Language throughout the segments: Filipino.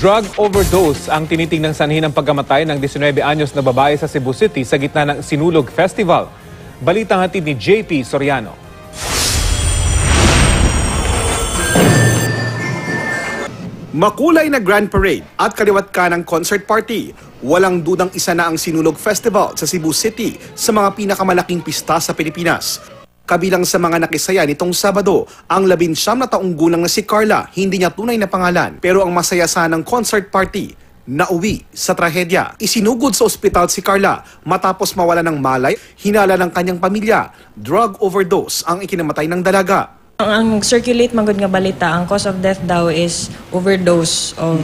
Drug overdose ang tinitingnang sanhi ng pagkamatay ng 19 anyos na babae sa Cebu City sa gitna ng Sinulog Festival. Balitang hatid ni JP Soriano. Makulay na grand parade at kaliwat ka ng concert party. Walang dudang isa na ang Sinulog Festival sa Cebu City sa mga pinakamalaking pista sa Pilipinas. Kabilang sa mga nakisaya nitong Sabado, ang 19 na taong gulang na si Carla, hindi niya tunay na pangalan. Pero ang masaya sanang concert party, nauwi sa trahedya. Isinugod sa ospital si Carla matapos mawala ng malay, hinala ng kanyang pamilya. Drug overdose ang ikinamatay ng dalaga. Ang circulate magud nga balita, ang cause of death daw is overdose of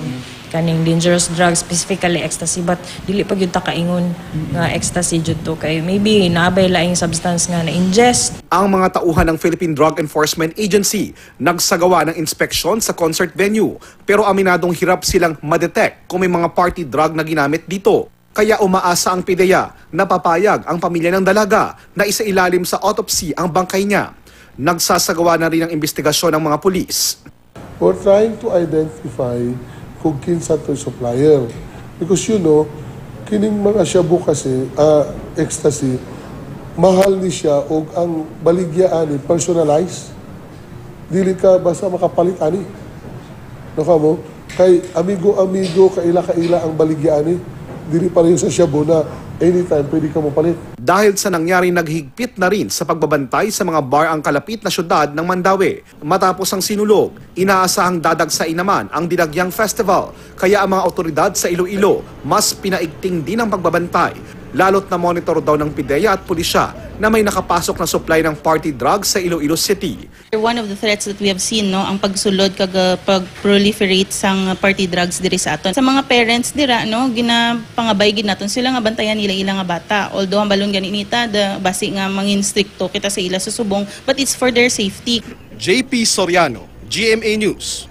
kaning dangerous drugs, specifically ecstasy, but dili pa gyud ta kaingon nga ecstasy jud to kay maybe naabay laing substance nga na-ingest. Ang mga tauhan ng Philippine Drug Enforcement Agency nagsagawa ng inspeksyon sa concert venue, pero aminadong hirap silang madetect kung may mga party drug na ginamit dito. Kaya umaasa ang PIDEA na papayag ang pamilya ng dalaga na isailalim sa autopsy ang bangkay niya. Nagsasagawa na rin ang investigasyon ng mga pulis. We're trying to identify kung kinsa to supplier. Because kining mga shabu kasi, ecstasy, mahal ni siya o ang baligya ani personalized. Dili ka basta makapalit ani. Mo? Kay amigo-amigo, kaila-kaila ang baligya ani. Dili pa rin sa shabu na anytime pwede ka mapalit. Dahil sa nangyari, naghigpit na rin sa pagbabantay sa mga bar ang kalapit na syudad ng Mandaue. Matapos ang sinulog, inaasahang dadagsain naman ang Dinagyang Festival. Kaya ang mga otoridad sa Iloilo mas pinaigting din ang pagbabantay. Lalo't na monitor daw ng PIDEA at pulisya na may nakapasok na supply ng party drugs sa Iloilo City. One of the threats that we have seen, ang pagsulod kag pag-proliferate sang party drugs diri sa aton. Sa mga parents dira, ginapangabay gid naton sila nga bantayan nila ilang nga bata. Although ang balon ganinita, basi nga mangin stricto kita sa ila sa subong, but it's for their safety. JP Soriano, GMA News.